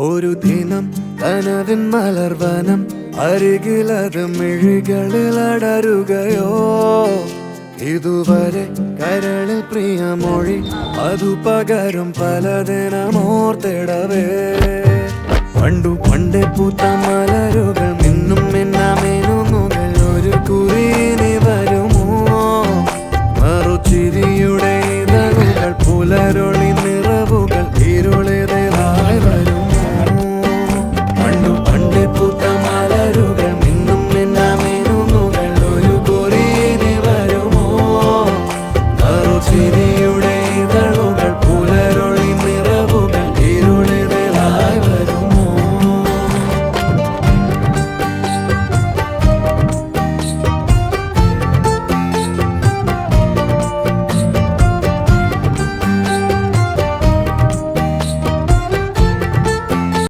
ഒരു ദിനം കനവിൻ മലർവനം അരികിലത് മിഴികളിൽ അടരുകയോ ഇതുവരെ കരളിൽ പ്രിയമൊഴി അതു പകരും പലതിനമോർത്തിടവേ പണ്ടു പണ്ടേ പൂത്ത മലരുകൾ